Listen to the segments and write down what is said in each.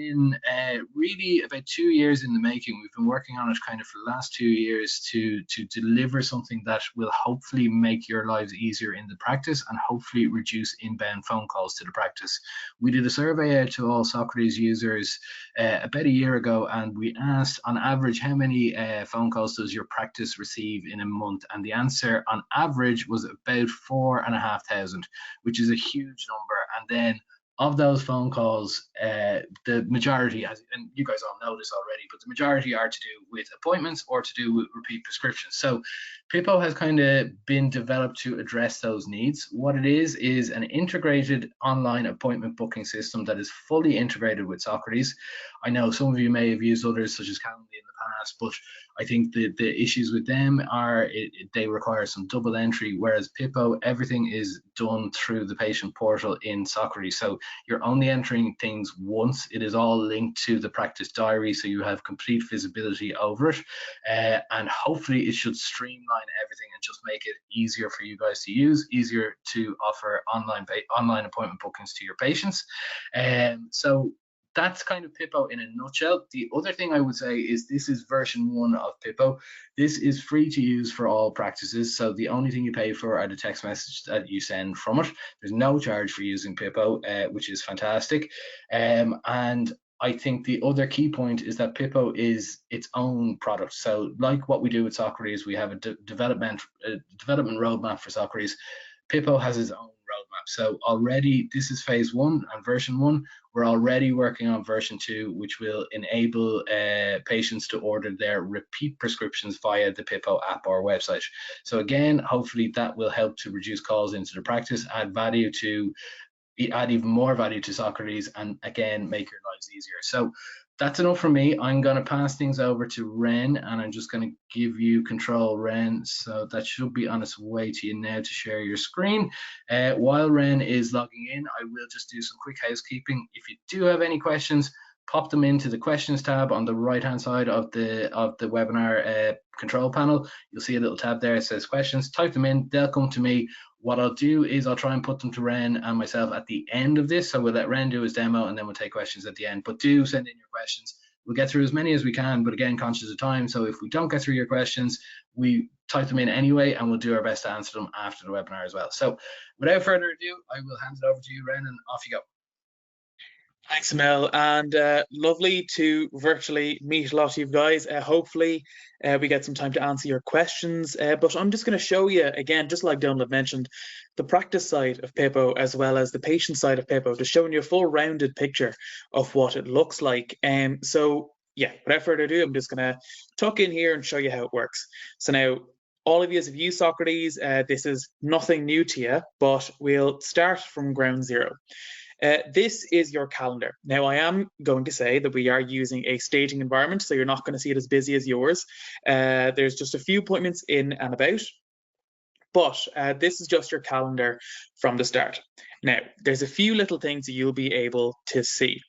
been really about 2 years in the making. We've been working on it kind of for the last 2 years to deliver something that will hopefully make your lives easier in the practice and hopefully reduce inbound phone calls to the practice. We did a survey out to all Socrates users about a year ago, and we asked on average how many phone calls does your practice receive in a month, and the answer on average was about 4,500, which is a huge number. And then of those phone calls, the majority, and you guys all know this already, but the majority are to do with appointments or to do with repeat prescriptions. So Pippo has kind of been developed to address those needs. What it is an integrated online appointment booking system that is fully integrated with Socrates. I know some of you may have used others such as Calendly in the past, but I think the issues with them are they require some double entry, whereas Pippo, everything is done through the patient portal in Socrates. So you're only entering things once. It is all linked to the practice diary, so you have complete visibility over it. And hopefully it should streamline everything and just make it easier for you guys to use, easier to offer online appointment bookings to your patients. So that's kind of Pippo in a nutshell. The other thing I would say is this is version 1 of Pippo. This is free to use for all practices. So the only thing you pay for are the text messages that you send from it. There's no charge for using Pippo, which is fantastic. And I think the other key point is that Pippo is its own product. So like what we do with Socrates, we have a development roadmap for Socrates. Pippo has its own roadmap. So already this is phase 1 and version 1. We're already working on version 2, which will enable patients to order their repeat prescriptions via the Pippo app or website. So again, hopefully that will help to reduce calls into the practice, add even more value to Socrates, and again, make your lives easier. So that's enough for me. I'm going to pass things over to Ren, and I'm just going to give you control, Ren. So that should be on its way to you now to share your screen. While Ren is logging in, I will just do some quick housekeeping. If you do have any questions, pop them into the questions tab on the right hand side of the webinar control panel. You'll see a little tab there that says questions. Type them in, they'll come to me. What I'll do is I'll try and put them to Ren and myself at the end of this. So we'll let Ren do his demo and then we'll take questions at the end. But do send in your questions. We'll get through as many as we can, but again, conscious of time. So if we don't get through your questions, we type them in anyway, and we'll do our best to answer them after the webinar as well. So without further ado, I will hand it over to you, Ren, and off you go. Thanks, Mel, and lovely to virtually meet a lot of you guys. Hopefully we get some time to answer your questions, but I'm just going to show you again, just like Donald mentioned, the practice side of Pippo as well as the patient side of Pippo, just showing you a full rounded picture of what it looks like. So yeah, without further ado, I'm just going to tuck in here and show you how it works. So now, all of you have used Socrates. This is nothing new to you, but we'll start from ground zero. This is your calendar. Now, I am going to say that we are using a staging environment, so you're not going to see it as busy as yours. There's just a few appointments in and about, but this is just your calendar from the start. Now, there's a few little things that you'll be able to see.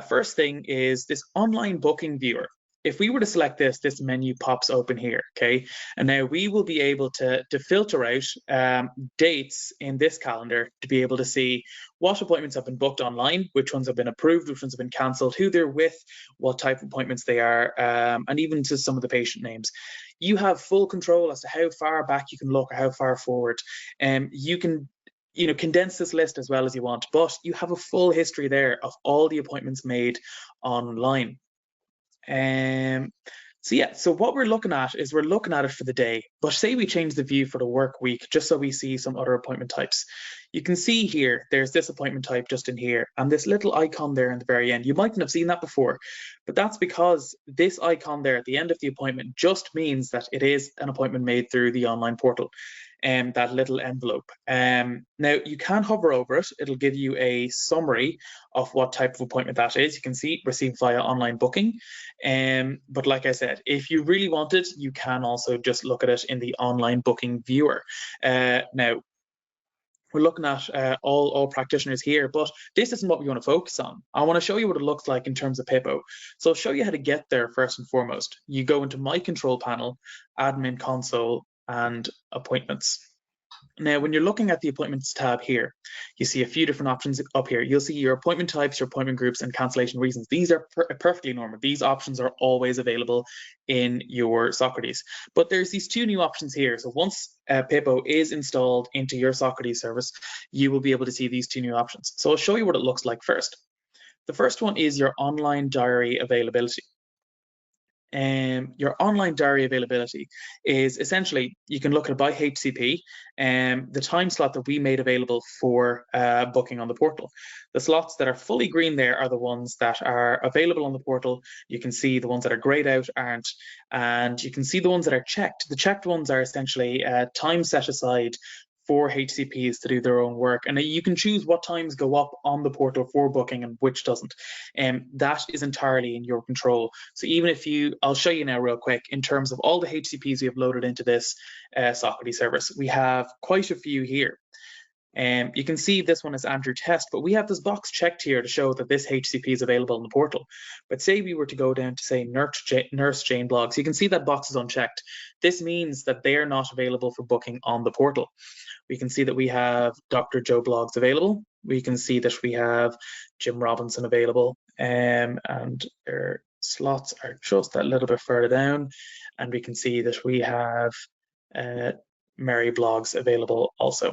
First thing is this online booking viewer. If we were to select this menu pops open here, okay? And now we will be able to filter out dates in this calendar to be able to see what appointments have been booked online, which ones have been approved, which ones have been cancelled, who they're with, what type of appointments they are, and even to some of the patient names. You have full control as to how far back you can look or how far forward. You can condense this list as well as you want, but you have a full history there of all the appointments made online. So yeah, so what we're looking at is we're looking at it for the day, but say we change the view for the work week, just so we see some other appointment types. You can see here, there's this appointment type just in here, and this little icon there in the very end. You mightn't have seen that before, but that's because this icon there at the end of the appointment just means that it is an appointment made through the online portal. That little envelope. Now you can hover over it. It'll give you a summary of what type of appointment that is. You can see received via online booking. But like I said, if you really want it, you can also just look at it in the online booking viewer. Now we're looking at all practitioners here, but this isn't what we want to focus on. I want to show you what it looks like in terms of Pippo. So I'll show you how to get there first and foremost. You go into My Control Panel, Admin Console, and Appointments. Now, when you're looking at the appointments tab here, you see a few different options up here. You'll see your appointment types, your appointment groups, and cancellation reasons. These are perfectly normal. These options are always available in your Socrates. But there's these two new options here. So once Pippo is installed into your Socrates service, you will be able to see these two new options. So I'll show you what it looks like first. The first one is your online diary availability. Your online diary availability is essentially, you can look at it by HCP, the time slot that we made available for booking on the portal. The slots that are fully green there are the ones that are available on the portal. You can see the ones that are grayed out aren't, and you can see the ones that are checked. The checked ones are essentially time set aside for HCPs to do their own work. And you can choose what times go up on the portal for booking and which doesn't. That is entirely in your control. So even if I'll show you now real quick, in terms of all the HCPs we have loaded into this Socrates service, we have quite a few here. You can see this one is Andrew Test, but we have this box checked here to show that this HCP is available in the portal. But say we were to go down to say Nurse Jane Blogs, you can see that box is unchecked. This means that they're not available for booking on the portal. We can see that we have Dr. Joe Blogs available. We can see that we have Jim Robinson available, and their slots are just a little bit further down. And we can see that we have Mary Blogs available also,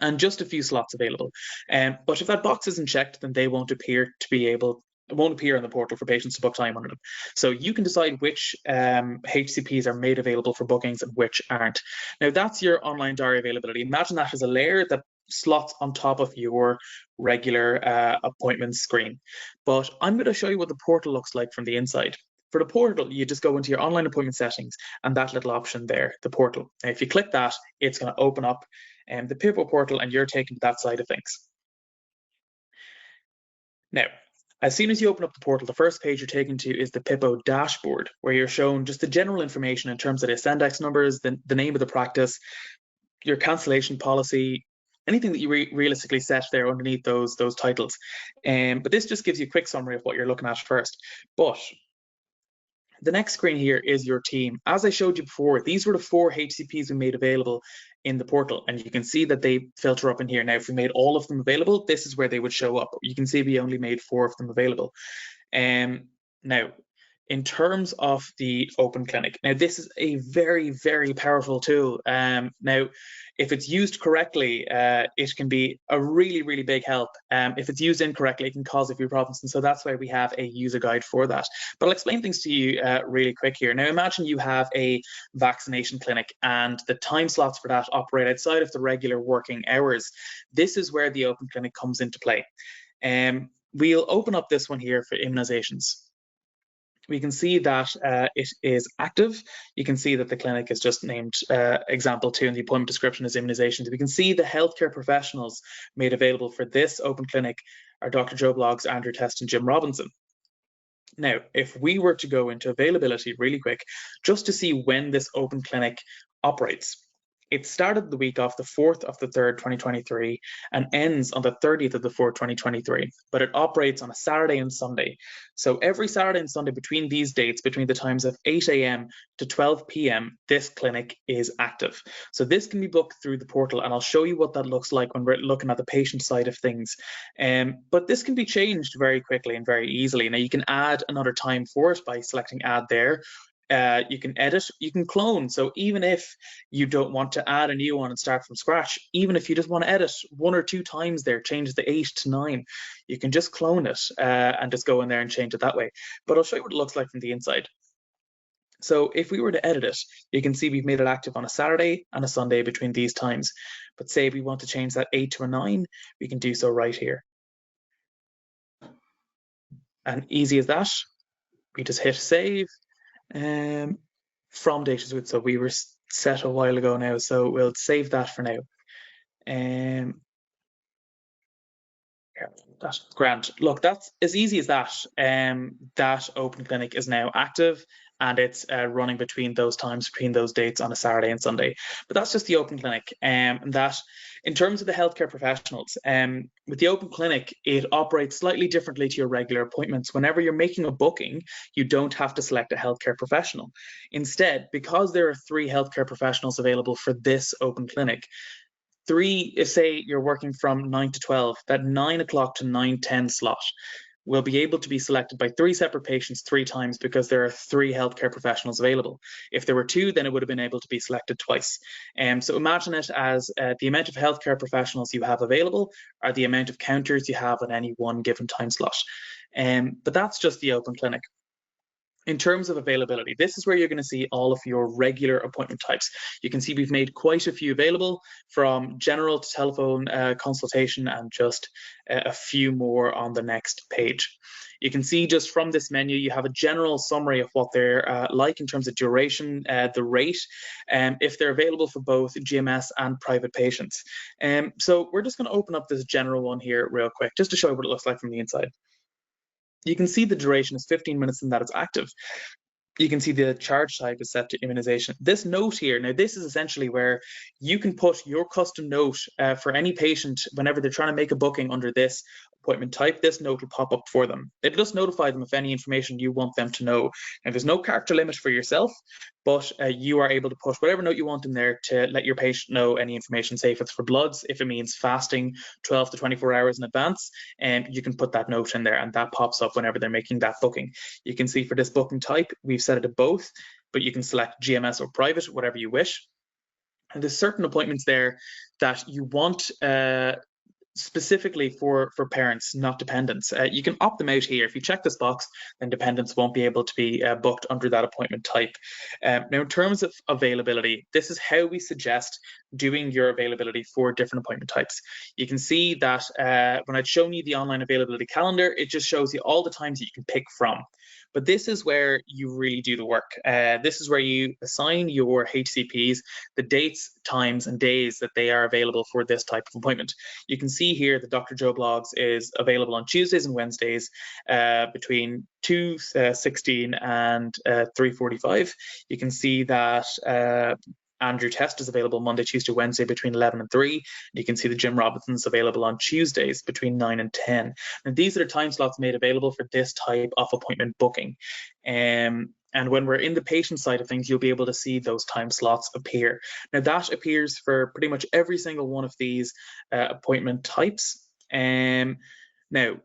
and just a few slots available. But if that box isn't checked, then they won't appear on the portal for patients to book time under them. So you can decide which HCPs are made available for bookings and which aren't. Now that's your online diary availability. Imagine that as a layer that slots on top of your regular appointment screen. But I'm going to show you what the portal looks like from the inside. For the portal, you just go into your online appointment settings and that little option there, the portal. Now, if you click that, it's going to open up the Pippo portal and you're taken to that side of things. Now, as soon as you open up the portal, the first page you're taken to is the Pippo dashboard, where you're shown just the general information in terms of the index numbers, the name of the practice, your cancellation policy, anything that you realistically set there underneath those titles. But this just gives you a quick summary of what you're looking at first. But the next screen here is your team. As I showed you before, these were the 4 HCPs we made available in the portal, and you can see that they filter up in here. Now, if we made all of them available, this is where they would show up. You can see we only made 4 of them available. Now, in terms of the open clinic, now this is a very, very powerful tool. Now, if it's used correctly, it can be a really, really big help. If it's used incorrectly, it can cause a few problems. And so that's why we have a user guide for that. But I'll explain things to you really quick here. Now, imagine you have a vaccination clinic and the time slots for that operate outside of the regular working hours. This is where the open clinic comes into play. We'll open up this one here for immunizations. We can see that it is active. You can see that the clinic is just named example 2 and the appointment description is immunizations. We can see the healthcare professionals made available for this open clinic are Dr. Joe Blogs, Andrew Test, and Jim Robinson. Now, if we were to go into availability really quick, just to see when this open clinic operates, it started the week of the 4th of the 3rd, 2023, and ends on the 30th of the 4th, 2023, but it operates on a Saturday and Sunday. So every Saturday and Sunday between these dates, between the times of 8 a.m. to 12 p.m., this clinic is active. So this can be booked through the portal, and I'll show you what that looks like when we're looking at the patient side of things. But this can be changed very quickly and very easily. Now, you can add another time for it by selecting add there. You can edit, you can clone. So even if you don't want to add a new one and start from scratch, even if you just want to edit 1 or 2 times there, change the 8 to 9, you can just clone it and just go in there and change it that way. But I'll show you what it looks like from the inside. So if we were to edit it, you can see we've made it active on a Saturday and a Sunday between these times. But say we want to change that 8 to a 9, we can do so right here. And easy as that, we just hit save. From data suite, so we were set a while ago now, so we'll save that for now. That's grand. Look, that's as easy as that. That open clinic is now active and it's running between those times, between those dates on a Saturday and Sunday. But that's just the open clinic. And that, in terms of the healthcare professionals, with the open clinic, it operates slightly differently to your regular appointments. Whenever you're making a booking, you don't have to select a healthcare professional. Instead, because there are 3 healthcare professionals available for this open clinic, 3, if say you're working from 9 to 12, that 9 o'clock to 9:10 slot will be able to be selected by 3 separate patients 3 times because there are 3 healthcare professionals available. If there were 2, then it would have been able to be selected twice. So imagine it as the amount of healthcare professionals you have available are the amount of counters you have on any one given time slot. But that's just the open clinic. In terms of availability, this is where you're going to see all of your regular appointment types. You can see we've made quite a few available, from general to telephone consultation, and just a few more on the next page. You can see just from this menu, you have a general summary of what they're like in terms of duration, the rate, if they're available for both GMS and private patients. So we're just going to open up this general one here real quick, just to show you what it looks like from the inside. You can see the duration is 15 minutes and that it's active. You can see the charge type is set to immunization. This note here, now this is essentially where you can put your custom note for any patient whenever they're trying to make a booking under this appointment type. This note will pop up for them. It'll just notify them of any information you want them to know. Now, there's no character limit for yourself, but you are able to put whatever note you want in there to let your patient know any information. Say if it's for bloods, if it means fasting 12 to 24 hours in advance, and you can put that note in there, and that pops up whenever they're making that booking. You can see for this booking type, we've set it to both, but you can select GMS or private, whatever you wish. And there's certain appointments there that you want specifically for parents, not dependents. You can opt them out here. If you check this box, then dependents won't be able to be booked under that appointment type. Now, in terms of availability, this is how we suggest doing your availability for different appointment types. You can see that when I'd shown you the online availability calendar, it just shows you all the times that you can pick from. But this is where you really do the work. This is where you assign your HCPs the dates, times, and days that they are available for this type of appointment. You can see here that Dr. Joe Blogs is available on Tuesdays and Wednesdays between 2:16 and 3:45. You can see that Andrew Test is available Monday, Tuesday, Wednesday between 11 and 3. You can see the Jim Robinson's available on Tuesdays between 9 and 10. And these are the time slots made available for this type of appointment booking. And when we're in the patient side of things, you'll be able to see those time slots appear. Now, that appears for pretty much every single one of these appointment types. Now,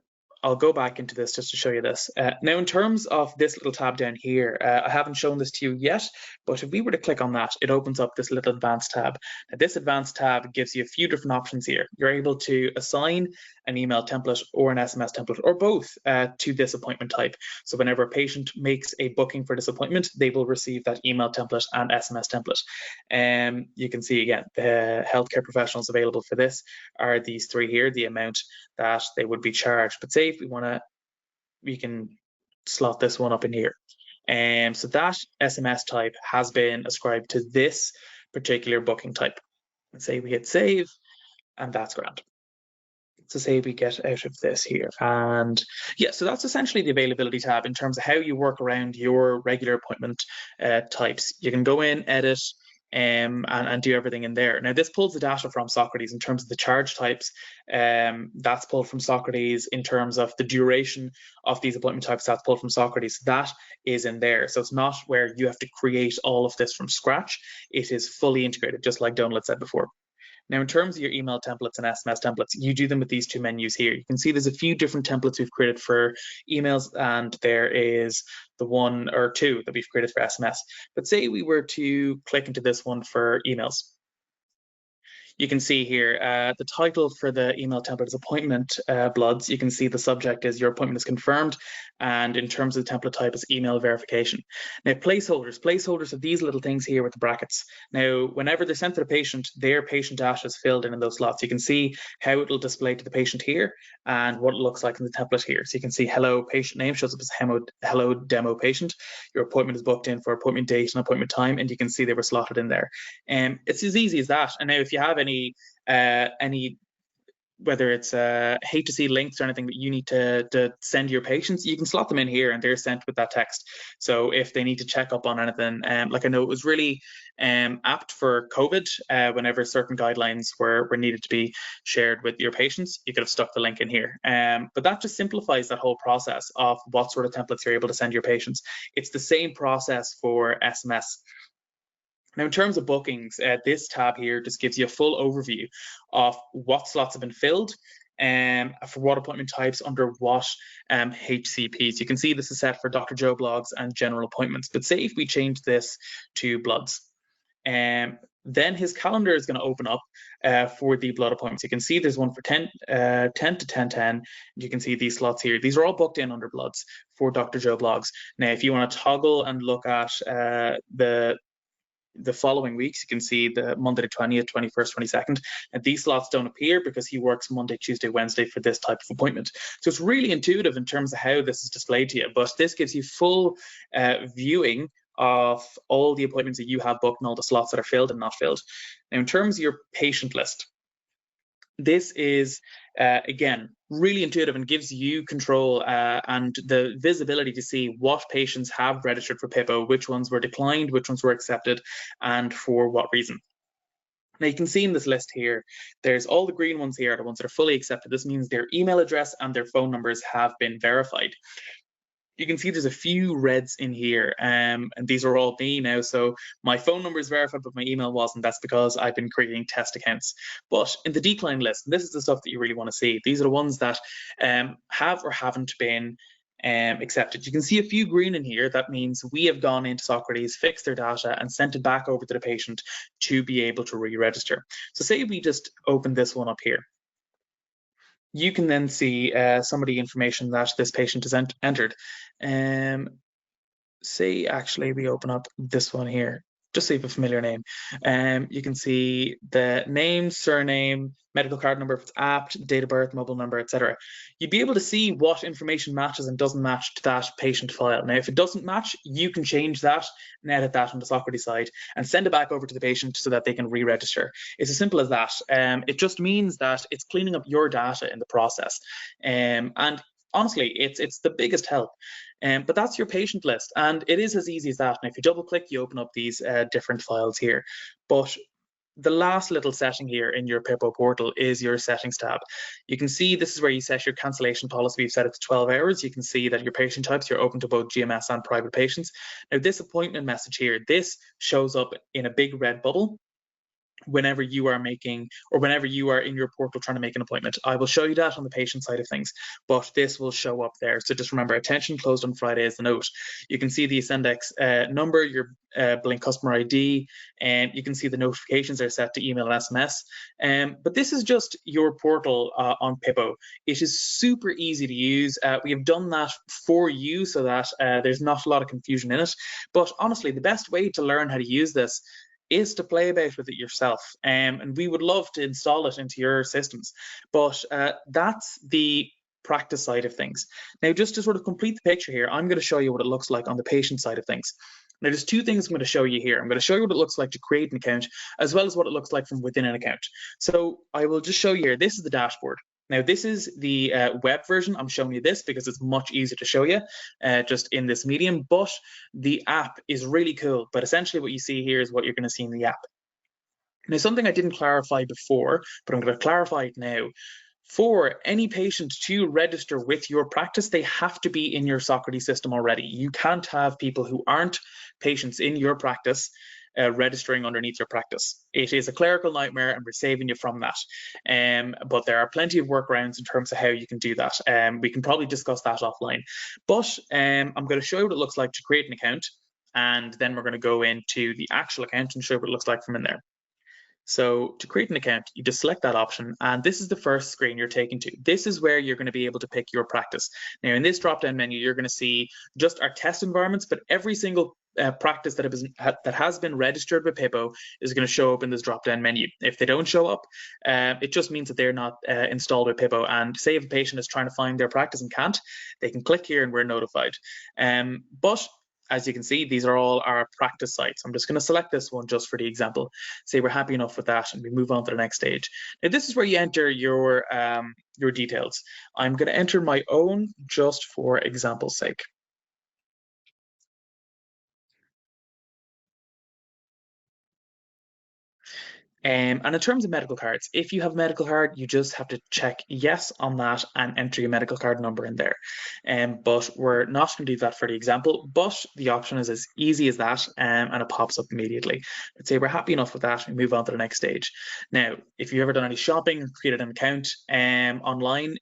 I'll go back into this just to show you this. Now, in terms of this little tab down here, I haven't shown this to you yet, but if we were to click on that, it opens up this little advanced tab. Now, this advanced tab gives you a few different options here. You're able to assign an email template or an SMS template, or both, to this appointment type. So whenever a patient makes a booking for this appointment, they will receive that email template and SMS template. You can see again, the healthcare professionals available for this are these 3 here, the amount that they would be charged. But say if we want to, we can slot this one up in here. So that SMS type has been ascribed to this particular booking type. Let's say we hit save, and that's grand. So say we get out of this here, and yeah, so that's essentially the availability tab in terms of how you work around your regular appointment types. You can go in, edit, and do everything in there. Now, this pulls the data from Socrates in terms of the charge types. That's pulled from Socrates. In terms of the duration of these appointment types, that's pulled from Socrates. That is in there. So it's not where you have to create all of this from scratch. It is fully integrated, just like Donald said before. Now, in terms of your email templates and SMS templates, you do them with these 2 menus here. You can see there's a few different templates we've created for emails, and there is the 1 or 2 that we've created for SMS. But say we were to click into this one for emails. You can see here the title for the email template is appointment bloods. You can see the subject is your appointment is confirmed, and in terms of the template type is email verification. Now, placeholders are these little things here with the brackets. Now, whenever they're sent to the patient, their patient data is filled in those slots. You can see how it will display to the patient here and what it looks like in the template here. So you can see hello patient name shows up as hello demo patient. Your appointment is booked in for appointment date and appointment time, and you can see they were slotted in there. It's as easy as that. And now, if you have any whether it's H2C links or anything that you need to send your patients, you can slot them in here and they're sent with that text. So if they need to check up on anything, like I know it was really apt for COVID, whenever certain guidelines were needed to be shared with your patients, you could have stuck the link in here. But that just simplifies that whole process of what sort of templates you're able to send your patients. It's the same process for SMS. Now, in terms of bookings, this tab here just gives you a full overview of what slots have been filled for what appointment types under what HCPs. You can see this is set for Dr. Joe blogs and general appointments. But say if we change this to bloods, then his calendar is going to open up for the blood appointments. You can see there's one for 10 to 10:10. You can see these slots here. These are all booked in under bloods for Dr. Joe blogs. Now, if you want to toggle and look at the following weeks, you can see the Monday the 20th, 21st, 22nd, and these slots don't appear because he works Monday, Tuesday, Wednesday for this type of appointment. So it's really intuitive in terms of how this is displayed to you, but this gives you full viewing of all the appointments that you have booked and all the slots that are filled and not filled. Now, in terms of your patient list, this is, again, really intuitive and gives you control and the visibility to see what patients have registered for Pippo, which ones were declined, which ones were accepted, and for what reason. Now, you can see in this list here, there's all the green ones here, the ones that are fully accepted. This means their email address and their phone numbers have been verified. You can see there's a few reds in here, and these are all me now. So my phone number is verified, but my email wasn't. That's because I've been creating test accounts. But in the decline list, this is the stuff that you really want to see. These are the ones that have or haven't been accepted. You can see a few green in here. That means we have gone into Socrates, fixed their data, and sent it back over to the patient to be able to re-register. So say we just open this one up here. You can then see some of the information that this patient has entered. Say actually we open up this one here, just see if a familiar name. You can see the name, surname, medical card number if it's apt, date of birth, mobile number, etc. You'd be able to see what information matches and doesn't match to that patient file. Now, if it doesn't match, you can change that and edit that on the Socrates side and send it back over to the patient so that they can re-register. It's as simple as that. It just means that it's cleaning up your data in the process. And honestly, it's the biggest help. But that's your patient list, and it is as easy as that. Now, if you double click, you open up these different files here. But the last little setting here in your Pippo portal is your settings tab. You can see this is where you set your cancellation policy. We've set it to 12 hours. You can see that your patient types, you're open to both GMS and private patients. Now, this appointment message here, this shows up in a big red bubble whenever you are making, or whenever you are in your portal trying to make an appointment. I will show you that on the patient side of things, but this will show up there. So just remember, attention closed on Friday is the note. You can see the Ascendex number, your Blink customer ID, and you can see the notifications are set to email and SMS. But this is just your portal on Pippo. It is super easy to use. We have done that for you so that there's not a lot of confusion in it. But honestly, the best way to learn how to use this is to play about with it yourself, and we would love to install it into your systems, but that's the practice side of things. Now, just to sort of complete the picture here, I'm going to show you what it looks like on the patient side of things. Now, there's two things I'm going to show you here. I'm going to show you what it looks like to create an account, as well as what it looks like from within an account. So I will just show you here. This is the dashboard. Now, this is the web version. I'm showing you this because it's much easier to show you just in this medium, but the app is really cool. But essentially what you see here is what you're going to see in the app. Now, something I didn't clarify before, but I'm going to clarify it now. For any patient to register with your practice, they have to be in your Socrates system already. You can't have people who aren't patients in your practice registering underneath your practice. It is a clerical nightmare, and we're saving you from that. But there are plenty of workarounds in terms of how you can do that. We can probably discuss that offline. But I'm going to show you what it looks like to create an account, and then we're going to go into the actual account and show you what it looks like from in there. So to create an account, you just select that option, and this is the first screen you're taken to. This is where you're going to be able to pick your practice. Now, in this drop-down menu, you're going to see just our test environments, but every single practice that has been registered with Pippo is going to show up in this drop-down menu. If they don't show up, it just means that they're not installed with Pippo. And say if a patient is trying to find their practice and can't, they can click here and we're notified. But as you can see, these are all our practice sites. I'm just going to select this one just for the example. Say we're happy enough with that, and we move on to the next stage. Now, this is where you enter your details. I'm going to enter my own just for example's sake. And in terms of medical cards, if you have a medical card, you just have to check yes on that and enter your medical card number in there. But we're not going to do that for the example, but the option is as easy as that, and it pops up immediately. Let's say we're happy enough with that, we move on to the next stage. Now, if you've ever done any shopping or created an account online,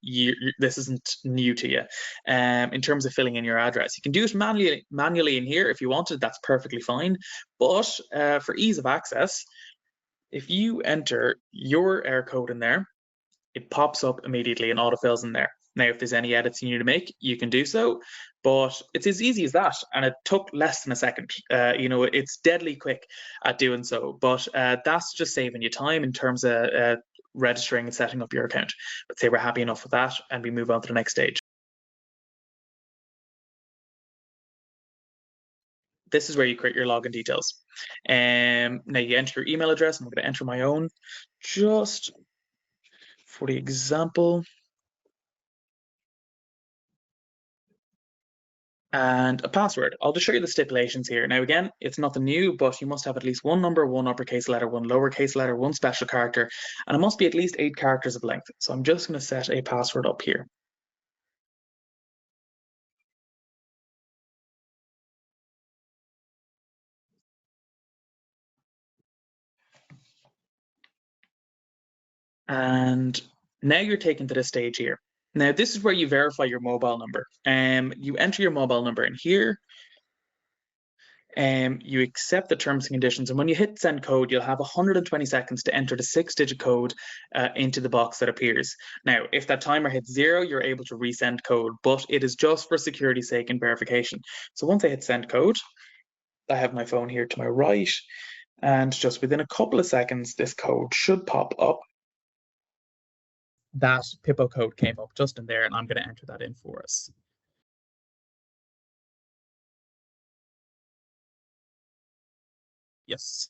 this isn't new to you. In terms of filling in your address, you can do it manually in here if you wanted, that's perfectly fine. But for ease of access, if you enter your error code in there, it pops up immediately and autofills in there. Now, if there's any edits you need to make, you can do so, but it's as easy as that, and it took less than a second. It's deadly quick at doing so, but that's just saving you time in terms of registering and setting up your account. Let's say we're happy enough with that, and we move on to the next stage. This is where you create your login details. Now you enter your email address. I'm going to enter my own just for the example. And a password. I'll just show you the stipulations here. Now, again, it's nothing new, but you must have at least one number, one uppercase letter, one lowercase letter, one special character, and it must be at least 8 characters of length. So I'm just going to set a password up here. And now you're taken to this stage here. Now, this is where you verify your mobile number. You enter your mobile number in here. You accept the terms and conditions, and when you hit send code, you'll have 120 seconds to enter the 6-digit code into the box that appears. Now, if that timer hits 0, you're able to resend code, but it is just for security's sake and verification. So once I hit send code, I have my phone here to my right, and just within a couple of seconds, this code should pop up. That Pippo code came up just in there, and I'm going to enter that in for us. Yes.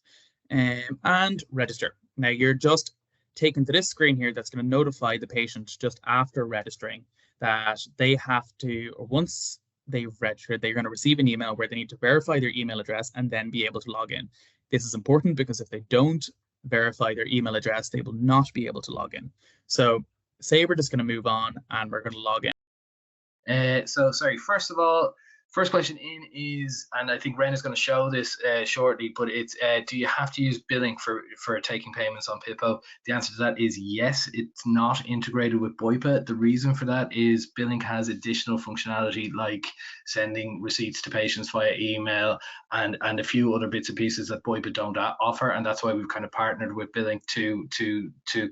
And register. Now you're just taken to this screen here that's going to notify the patient just after registering that they have to, or once they've registered, they're going to receive an email where they need to verify their email address and then be able to log in. This is important because if they don't verify their email address, they will not be able to log in. So say we're just going to move on and we're going to log in. Sorry, first of all, first question in is, and I think Ren is going to show this shortly, but it's do you have to use billing for taking payments on Pippo? The answer to that is yes. It's not integrated with BOIPA. The reason for that is billing has additional functionality like sending receipts to patients via email and a few other bits and pieces that BOIPA don't offer, and that's why we've kind of partnered with billing to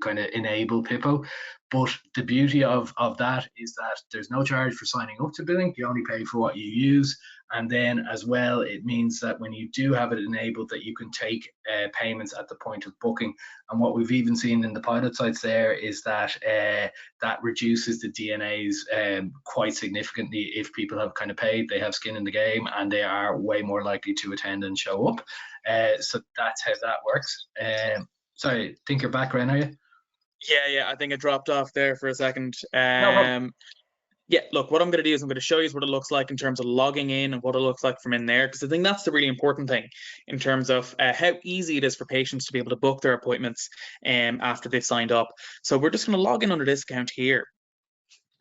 kind of enable Pippo. But the beauty of that is that there's no charge for signing up to billing. You only pay for what you use. And then as well, it means that when you do have it enabled, that you can take payments at the point of booking. And what we've even seen in the pilot sites there is that that reduces the DNAs quite significantly. If people have kind of paid, they have skin in the game, and they are way more likely to attend and show up. So that's how that works. Sorry, I think you're back, Ren, are you? Yeah, I think it dropped off there for a second. No problem. Yeah, look, what I'm going to do is I'm going to show you what it looks like in terms of logging in and what it looks like from in there, because I think that's the really important thing in terms of how easy it is for patients to be able to book their appointments after they've signed up. So we're just going to log in under this account here.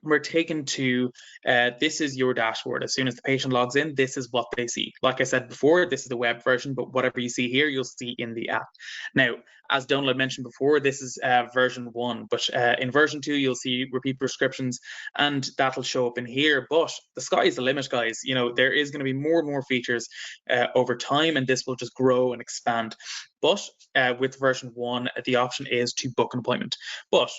We're taken to this is your dashboard. As soon as the patient logs in, this is what they see. Like I said before, this is the web version, but whatever you see here, you'll see in the app. Now, as Donald mentioned before, this is version 1, but in version 2, you'll see repeat prescriptions, and that'll show up in here. But the sky is the limit, guys. You know, there is going to be more and more features over time, and this will just grow and expand. But with version 1, the option is to book an appointment. But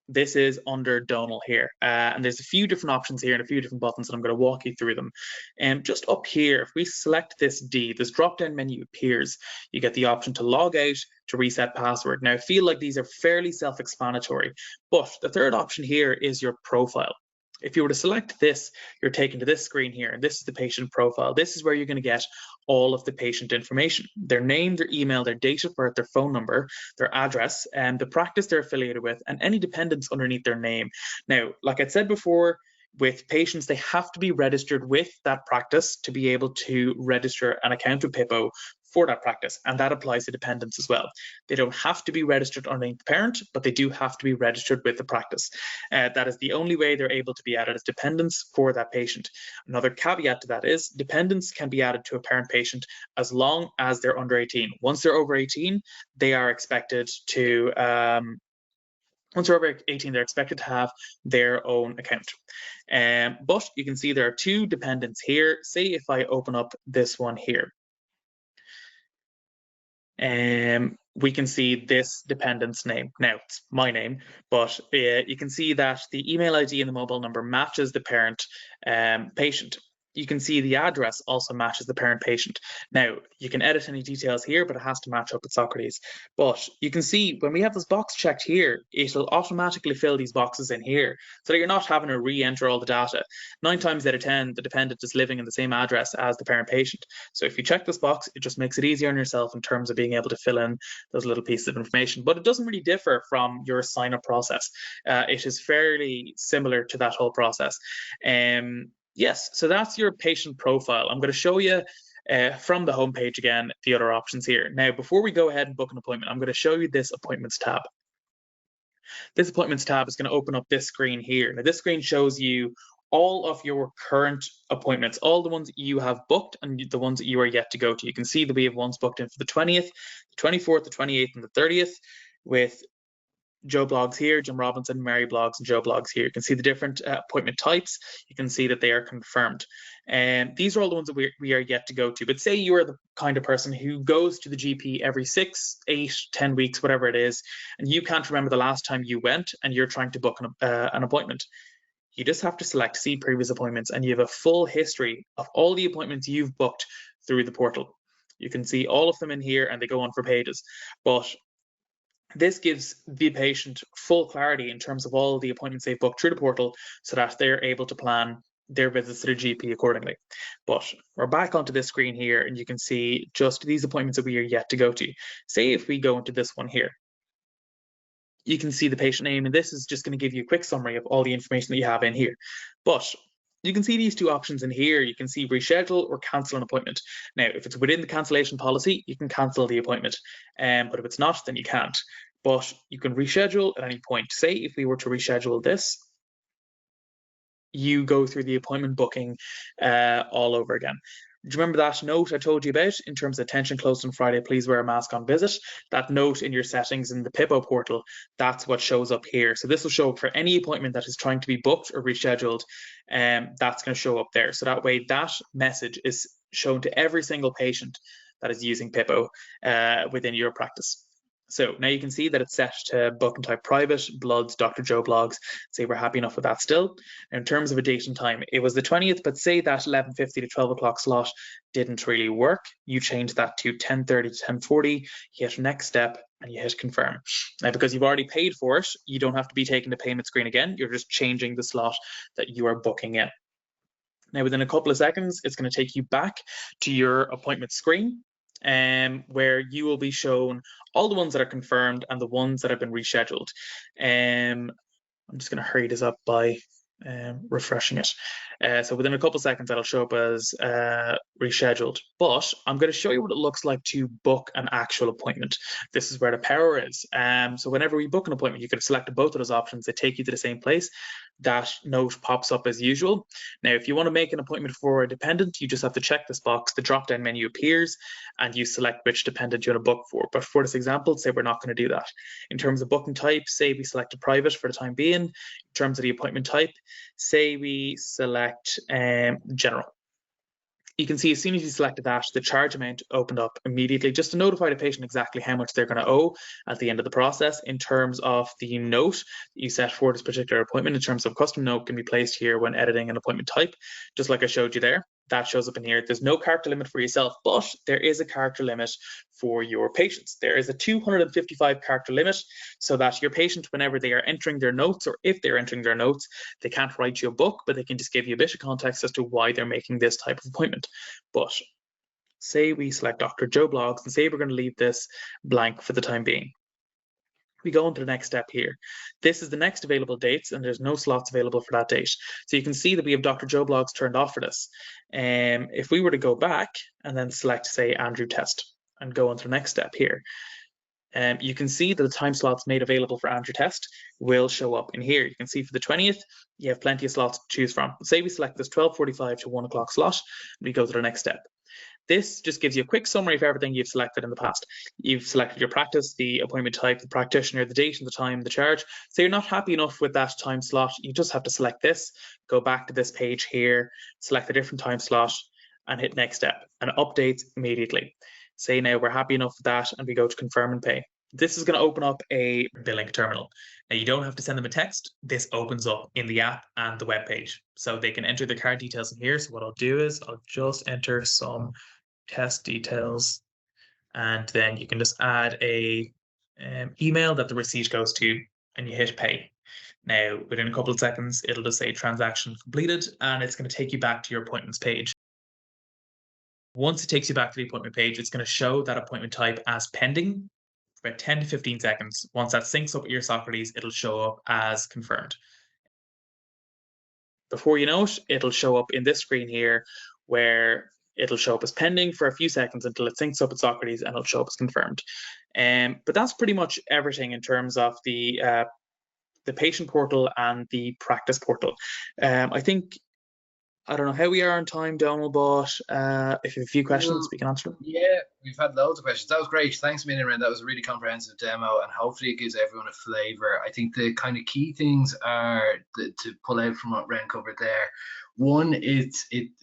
this is under Donal here, and there's a few different options here and a few different buttons, and I'm going to walk you through them. And just up here, if we select this D, this drop-down menu appears. You get the option to log out, to reset password. Now, I feel like these are fairly self-explanatory, but the third option here is your profile. If you were to select this, you're taken to this screen here, and this is the patient profile. This is where you're going to get all of the patient information: their name, their email, their date of birth, their phone number, their address, and the practice they're affiliated with, and any dependents underneath their name. Now, like I said before, with patients, they have to be registered with that practice to be able to register an account with Pippo for that practice, and that applies to dependents as well. They don't have to be registered underneath the parent, but they do have to be registered with the practice. That is the only way they're able to be added as dependents for that patient. Another caveat to that is dependents can be added to a parent patient as long as they're under 18. Once they're over 18, they are expected to once they're over 18, they're expected to have their own account. But you can see there are two dependents here. Say if I open up this one here, we can see this dependent's name. Now, it's my name, but you can see that the email ID and the mobile number matches the parent patient. You can see the address also matches the parent patient. Now, you can edit any details here, but it has to match up with Socrates. But you can see when we have this box checked here, it'll automatically fill these boxes in here so that you're not having to re-enter all the data. 9 times out of 10, the dependent is living in the same address as the parent patient. So if you check this box, it just makes it easier on yourself in terms of being able to fill in those little pieces of information. But it doesn't really differ from your sign-up process. It is fairly similar to that whole process. Yes, so that's your patient profile. I'm going to show you from the homepage again the other options here. Now, before we go ahead and book an appointment, I'm going to show you this appointments tab. This appointments tab is going to open up this screen here. Now, this screen shows you all of your current appointments, all the ones that you have booked and the ones that you are yet to go to. You can see that we have ones booked in for the 20th, the 24th, the 28th, and the 30th with Joe Blogs here, Jim Robinson, Mary Blogs, and Joe Blogs here. You can see the different appointment types. You can see that they are confirmed. And these are all the ones that we are yet to go to. But say you are the kind of person who goes to the GP every 6, 8, 10 weeks, whatever it is, and you can't remember the last time you went and you're trying to book an appointment. You just have to select see previous appointments and you have a full history of all the appointments you've booked through the portal. You can see all of them in here and they go on for pages. But this gives the patient full clarity in terms of all the appointments they've booked through the portal so that they're able to plan their visits to the GP accordingly. But we're back onto this screen here and you can see just these appointments that we are yet to go to. Say if we go into this one here, you can see the patient name, and this is just going to give you a quick summary of all the information that you have in here. But you can see these two options in here. You can see reschedule or cancel an appointment. Now, if it's within the cancellation policy, you can cancel the appointment. But if it's not, then you can't. But you can reschedule at any point. Say if we were to reschedule this, you go through the appointment booking all over again. Do you remember that note I told you about in terms of attention closed on Friday, please wear a mask on visit? That note in your settings in the Pippo portal, that's what shows up here. So this will show up for any appointment that is trying to be booked or rescheduled, and that's going to show up there. So that way that message is shown to every single patient that is using Pippo within your practice. So now you can see that it's set to book and type private, bloods, Dr. Joe Blogs. Say we're happy enough with that still. Now, in terms of a date and time, it was the 20th, but say that 11:50 to 12 o'clock slot didn't really work. You change that to 10:30 to 10:40, you hit next step, and you hit confirm. Now, because you've already paid for it, you don't have to be taking the payment screen again. You're just changing the slot that you are booking in. Now, within a couple of seconds, it's going to take you back to your appointment screen, where you will be shown all the ones that are confirmed and the ones that have been rescheduled. I'm just going to hurry this up by refreshing it. So within a couple of seconds, that'll show up as rescheduled. But I'm going to show you what it looks like to book an actual appointment. This is where the power is. So whenever we book an appointment, you can select both of those options. They take you to the same place. That note pops up as usual. Now, if you want to make an appointment for a dependent, you just have to check this box. The drop-down menu appears and you select which dependent you want to book for. But for this example, say we're not going to do that. In terms of booking type, say we select a private for the time being. In terms of the appointment type, say we select general. You can see as soon as you selected that, the charge amount opened up immediately just to notify the patient exactly how much they're going to owe at the end of the process. In terms of the note that you set for this particular appointment, in terms of custom note can be placed here when editing an appointment type, just like I showed you there. that shows up in here. There's no character limit for yourself, but there is a character limit for your patients. There is a 255 character limit, so that your patient, whenever they are entering their notes, or if they're entering their notes, they can't write you a book, but they can just give you a bit of context as to why they're making this type of appointment. But say we select Dr. Joe Bloggs and say we're going to leave this blank for the time being. We go on to the next step here. This is the next available dates, and there's no slots available for that date. So you can see that we have Dr. Joe Bloggs turned off for this. If we were to go back and then select, say, Andrew Test and go on to the next step here, you can see that the time slots made available for Andrew Test will show up in here. You can see for the 20th, you have plenty of slots to choose from. Say we select this 12:45 to 1 o'clock slot, and we go to the next step. This just gives you a quick summary of everything you've selected in the past. You've selected your practice, the appointment type, the practitioner, the date and the time, the charge. So you're not happy enough with that time slot, you just have to select this, go back to this page here, select a different time slot, and hit next step, and it updates immediately. Say now we're happy enough with that, and we go to confirm and pay. This is going to open up a billing terminal. Now you don't have to send them a text. This opens up in the app and the web page. So they can enter their card details in here. So what I'll do is I'll just enter some test details, and then you can just add a email that the receipt goes to, and you hit pay. Now within a couple of seconds it'll just say transaction completed, and it's going to take you back to your appointments page. Once it takes you back to the appointment page, it's going to show that appointment type as pending for about 10 to 15 seconds. Once that syncs up with your Socrates, it'll show up as confirmed. Before you know it, it'll show up in this screen here where it'll show up as pending for a few seconds until it syncs up with Socrates, and it'll show up as confirmed. But that's pretty much everything in terms of the patient portal and the practice portal. I don't know how we are on time, Donald, but if you have a few questions, we can answer them. Yeah, we've had loads of questions. That was great. Thanks a million, Ren. That was a really comprehensive demo, and hopefully it gives everyone a flavour. I think the kind of key things are to pull out from what Ren covered there. One,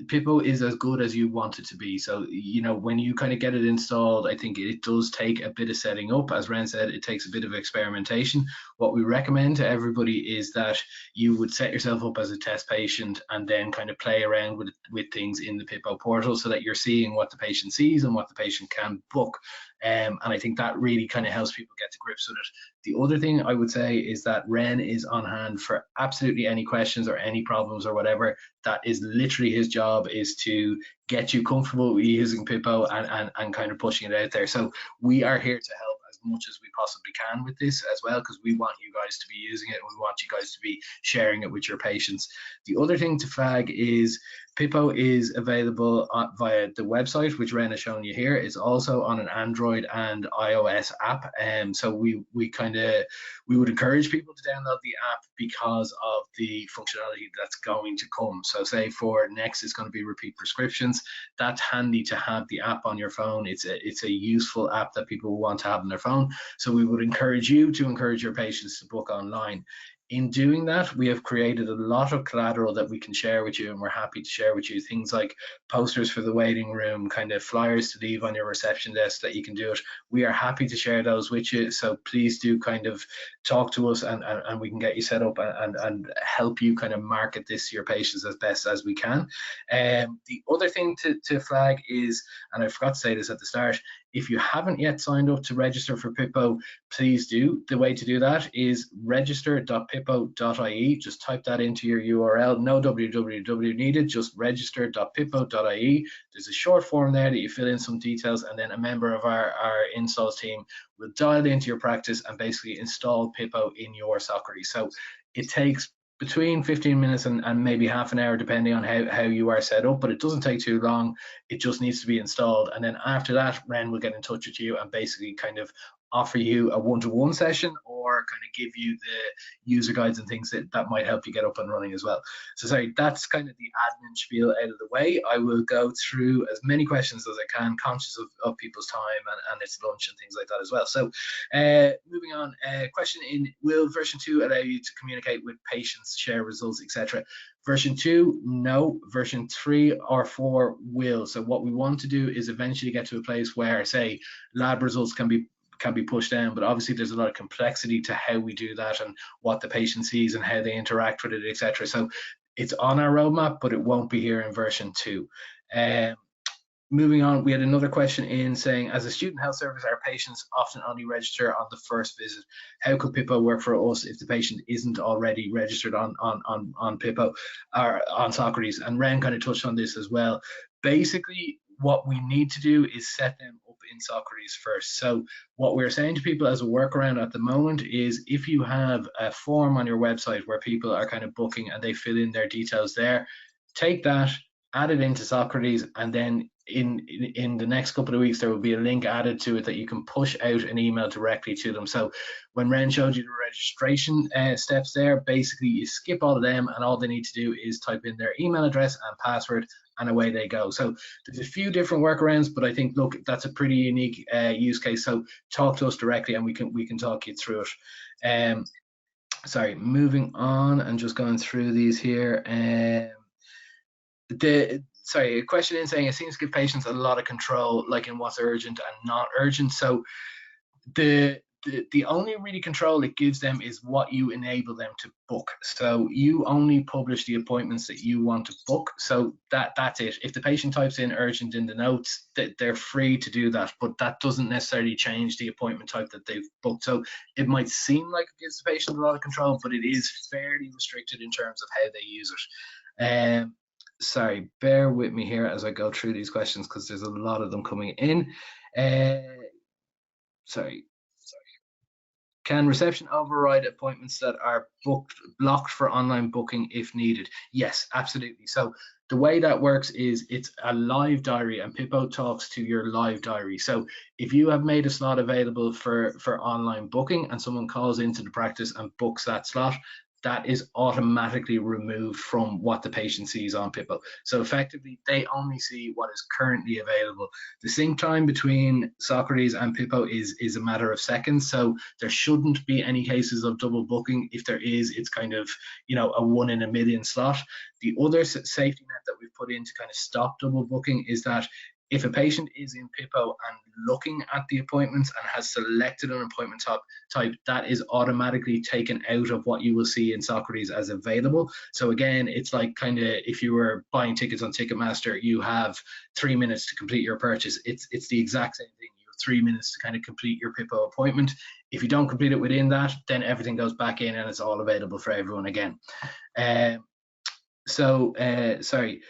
Pippo is as good as you want it to be. So, you know, when you kind of get it installed, I think it does take a bit of setting up. As Ren said, it takes a bit of experimentation. What we recommend to everybody is that you would set yourself up as a test patient and then kind of play around with things in the Pippo portal so that you're seeing what the patient sees and what the patient can book. And I think that really kind of helps people get to grips with it. The other thing I would say is that Ren is on hand for absolutely any questions or any problems or whatever. That is literally his job, is to get you comfortable with using Pippo and kind of pushing it out there. So we are here to help as much as we possibly can with this as well, because we want you guys to be using it and we want you guys to be sharing it with your patients. The other thing to flag is Pippo is available via the website, which Ren has shown you here. It's also on an Android and iOS app. So we would encourage people to download the app because of the functionality that's going to come. So say for next, it's going to be repeat prescriptions. That's handy to have the app on your phone. It's a useful app that people want to have on their phone. So we would encourage you to encourage your patients to book online. In doing that, we have created a lot of collateral that we can share with you, and we're happy to share with you things like posters for the waiting room, kind of flyers to leave on your reception desk that you can do it. We are happy to share those with you, so please do kind of talk to us and we can get you set up and help you kind of market this to your patients as best as we can. The other thing to flag is, and I forgot to say this at the start, if you haven't yet signed up to register for Pippo, please do. The way to do that is register.pippo.ie. Just type that into your URL. No www needed, just register.pippo.ie. There's a short form there that you fill in some details, and then a member of our installs team will dial into your practice and basically install Pippo in your Socrates. So it takes between 15 minutes and maybe half an hour, depending on how you are set up, but it doesn't take too long. It just needs to be installed. And then after that, Ren will get in touch with you and basically kind of offer you a one-to-one session, or kind of give you the user guides and things that might help you get up and running as well. So sorry, that's kind of the admin spiel out of the way. I will go through as many questions as I can, conscious of people's time and it's lunch and things like that as well. So moving on, question in, will version 2 allow you to communicate with patients, share results, etc.? Version 2, no. Version 3 or 4 will. So what we want to do is eventually get to a place where, say, lab results can be pushed down, but obviously there's a lot of complexity to how we do that and what the patient sees and how they interact with it, etc. So it's on our roadmap, but it won't be here in version 2. Moving on, we had another question in saying, as a student health service, our patients often only register on the first visit. How could Pippo work for us if the patient isn't already registered on Pippo or on Socrates? And Ren kind of touched on this as well. Basically, what we need to do is set them up in Socrates first. So what we're saying to people as a workaround at the moment is, if you have a form on your website where people are kind of booking and they fill in their details there, take that, add it into Socrates, and then in the next couple of weeks there will be a link added to it that you can push out an email directly to them. So when Ren showed you the registration steps there, basically you skip all of them, and all they need to do is type in their email address and password, and away they go. So there's a few different workarounds, but I think, look, that's a pretty unique use case. So talk to us directly and we can talk you through it. Sorry, moving on and just going through these here. A question in saying, it seems to give patients a lot of control, like in what's urgent and not urgent. So the only really control it gives them is what you enable them to book. So you only publish the appointments that you want to book. So that's it. If the patient types in urgent in the notes, they're free to do that, but that doesn't necessarily change the appointment type that they've booked. So it might seem like it gives the patient a lot of control, but it is fairly restricted in terms of how they use it. Sorry, bear with me here as I go through these questions, because there's a lot of them coming in. Sorry. Can reception override appointments that are blocked for online booking if needed? Yes, absolutely. So the way that works is, it's a live diary, and Pippo talks to your live diary. So if you have made a slot available for online booking and someone calls into the practice and books that slot, that is automatically removed from what the patient sees on Pippo. So effectively, they only see what is currently available. The sync time between Socrates and Pippo is a matter of seconds. So there shouldn't be any cases of double booking. If there is, it's kind of, a 1 in a million slot. The other safety net that we've put in to kind of stop double booking is that if a patient is in Pippo and looking at the appointments and has selected an appointment type, that is automatically taken out of what you will see in Socrates as available. So again, it's like kind of if you were buying tickets on Ticketmaster, you have 3 minutes to complete your purchase. It's the exact same thing. You have 3 minutes to kind of complete your Pippo appointment. If you don't complete it within that, then everything goes back in and it's all available for everyone again. Sorry.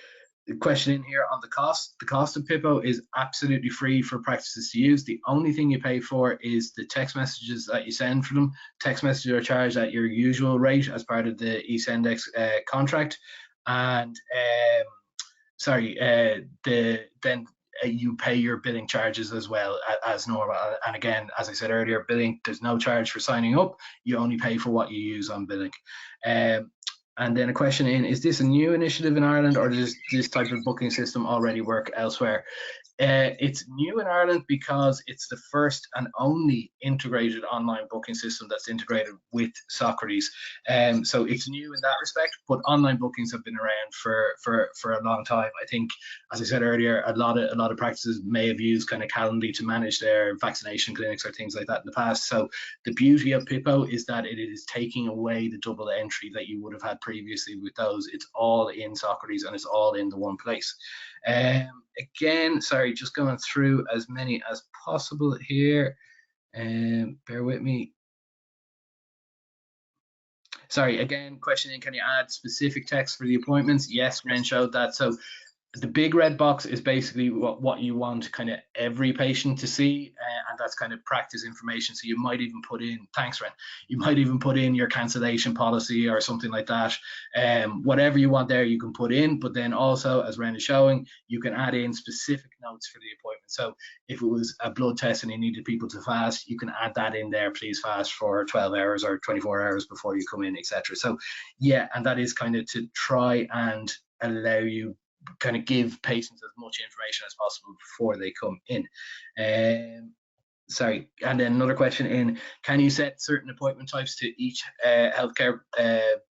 The question in here on the cost. The cost of Pippo is absolutely free for practices to use. The only thing you pay for is the text messages that you send for them. Text messages are charged at your usual rate as part of the eSendex contract. And then you pay your billing charges as well as normal. And again, as I said earlier, billing, there's no charge for signing up. You only pay for what you use on billing. And then a question in, is this a new initiative in Ireland, or does this type of booking system already work elsewhere? It's new in Ireland because it's the first and only integrated online booking system that's integrated with Socrates. So it's new in that respect, but online bookings have been around for a long time. I think, as I said earlier, a lot of practices may have used kind of Calendly to manage their vaccination clinics or things like that in the past. So the beauty of Pippo is that it is taking away the double entry that you would have had previously with those. It's all in Socrates and it's all in the one place. Again, sorry, just going through as many as possible here. Bear with me. Sorry, again, question in, can you add specific text for the appointments? Yes, Ren showed that. So the big red box is basically what you want kind of every patient to see, and that's kind of practice information. So you might even put in, thanks Ren, you might even put in your cancellation policy or something like that. Whatever you want there, you can put in, but then also, as Ren is showing, you can add in specific notes for the appointment. So if it was a blood test and you needed people to fast, you can add that in there, please fast for 12 hours or 24 hours before you come in, etc. So yeah, and that is kind of to try and allow you kind of give patients as much information as possible before they come in. Sorry, and then another question in, can you set certain appointment types to each healthcare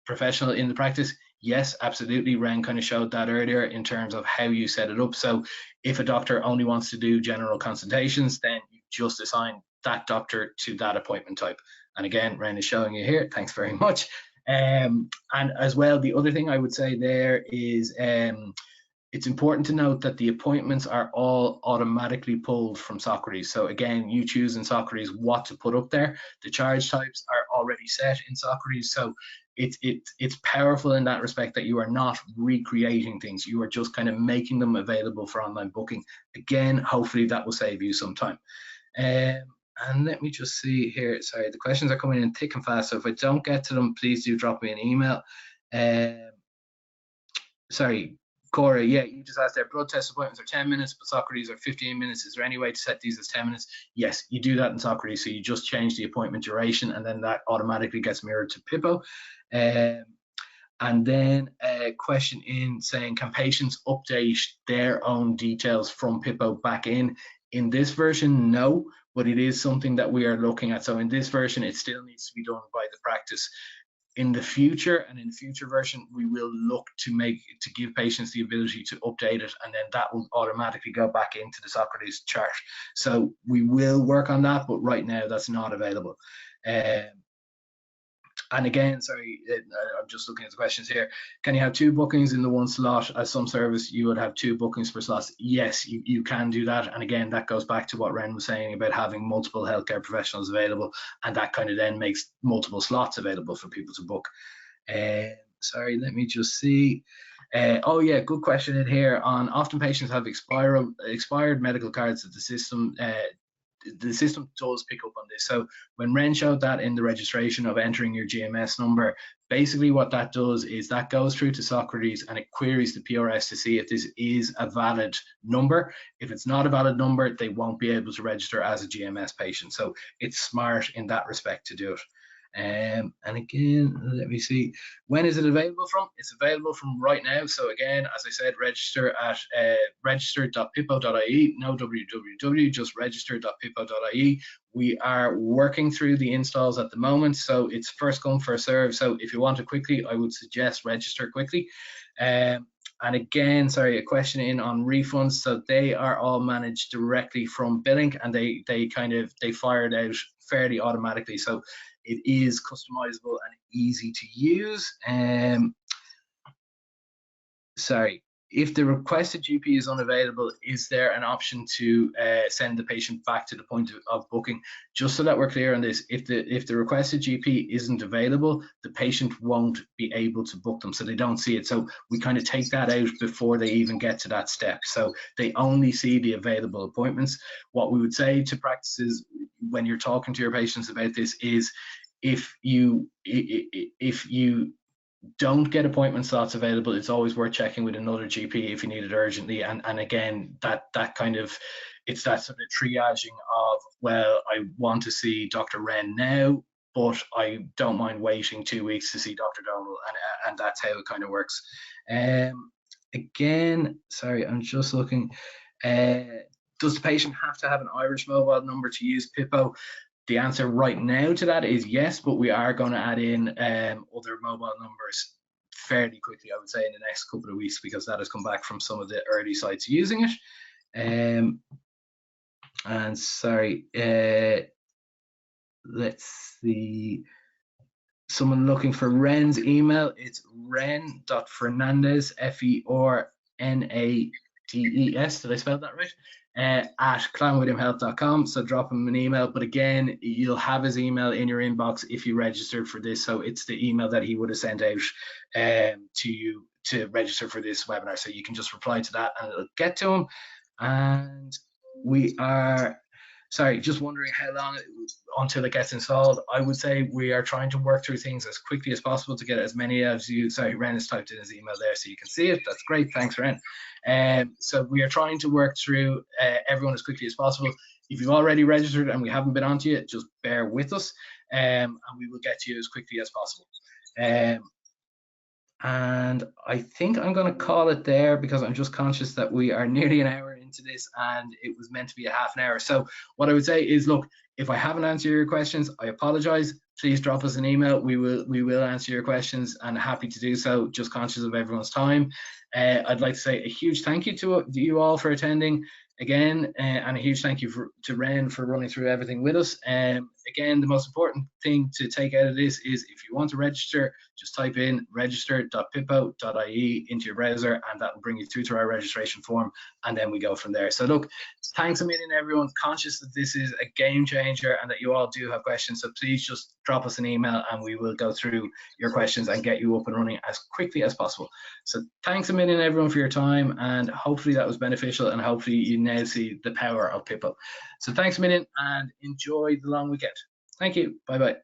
professional in the practice? Yes, absolutely. Ren kind of showed that earlier in terms of how you set it up. So if a doctor only wants to do general consultations, then you just assign that doctor to that appointment type. And again, Ren is showing you here, thanks very much. And as well, the other thing I would say there is it's important to note that the appointments are all automatically pulled from Socrates. So again, you choose in Socrates what to put up there. The charge types are already set in Socrates. So it's powerful in that respect that you are not recreating things. You are just kind of making them available for online booking. Again, hopefully that will save you some time. And let me just see here. Sorry, the questions are coming in thick and fast. So if I don't get to them, please do drop me an email. Sorry, Cora, yeah, you just asked there, blood test appointments are 10 minutes, but Socrates are 15 minutes. Is there any way to set these as 10 minutes? Yes, you do that in Socrates. So you just change the appointment duration, and then that automatically gets mirrored to Pippo. And then a question in saying, can patients update their own details from Pippo back in? In this version, no, but it is something that we are looking at. So in this version, it still needs to be done by the practice. In the future, and in the future version, we will look to give patients the ability to update it, and then that will automatically go back into the Socrates chart. So we will work on that, but right now that's not available. And again, sorry, I'm just looking at the questions here. Can you have 2 bookings in the one slot? As some service, you would have 2 bookings per slot. Yes, you can do that. And again, that goes back to what Ren was saying about having multiple healthcare professionals available, and that kind of then makes multiple slots available for people to book. Sorry, let me just see. Oh yeah, good question in here on often patients have expired medical cards that the system does pick up on this. So when Ren showed that in the registration of entering your GMS number, basically what that does is that goes through to Socrates and it queries the PRS to see if this is a valid number. If it's not a valid number, they won't be able to register as a GMS patient. So it's smart in that respect to do it. And again, let me see, when is it available from? It's available from right now. So again, as I said, register at register.pippo.ie, no www, just register.pippo.ie. We are working through the installs at the moment, so it's first come, first serve. So if you want it quickly, I would suggest register quickly. And again, sorry, a question in on refunds. So they are all managed directly from billing, and they fire it out fairly automatically. So it is customizable and easy to use. Sorry, if the requested GP is unavailable, is there an option to send the patient back to the point of booking? Just so that we're clear on this, if the requested GP isn't available, the patient won't be able to book them, so they don't see it. So we kind of take that out before they even get to that step. So they only see the available appointments. What we would say to practices when you're talking to your patients about this is, if you don't get appointment slots available, it's always worth checking with another GP if you need it urgently. And again, that kind of, it's that sort of triaging of, well, I want to see Dr. Wren now, but I don't mind waiting 2 weeks to see Dr. Donald, and that's how it kind of works. Again, sorry, I'm just looking. Does the patient have to have an Irish mobile number to use Pippo? The answer right now to that is yes, but we are going to add in other mobile numbers fairly quickly, I would say in the next couple of weeks, because that has come back from some of the early sites using it. And sorry, let's see. Someone looking for Ren's email. It's ren.fernandez, Fernades. Did I spell that right? At clanwilliamhealth.com. So drop him an email. But again, you'll have his email in your inbox if you registered for this. So it's the email that he would have sent out to you to register for this webinar. So you can just reply to that and it'll get to him. And we are, sorry, just wondering how long until it gets installed. I would say we are trying to work through things as quickly as possible to get as many as you. Sorry, Ren has typed in his email there so you can see it. That's great. Thanks, Ren. So we are trying to work through everyone as quickly as possible. If you've already registered and we haven't been onto you, just bear with us, and we will get to you as quickly as possible. And I think I'm going to call it there, because I'm just conscious that we are nearly an hour into this and it was meant to be a half an hour. So what I would say is, look, if I haven't answered your questions, I apologize. please drop us an email. We will answer your questions, and happy to do so. Just conscious of everyone's time. I'd like to say a huge thank you to you all for attending again, and a huge thank you to Ren for running through everything with us. Again, the most important thing to take out of this is if you want to register, just type in register.pippo.ie into your browser, and that will bring you through to our registration form, and then we go from there. So look, thanks a million, everyone. Conscious that this is a game changer and that you all do have questions, so please just drop us an email and we will go through your questions and get you up and running as quickly as possible. So thanks a million, everyone, for your time, and hopefully that was beneficial, and hopefully you now see the power of Pippo. So thanks a million and enjoy the long weekend. Thank you. Bye bye.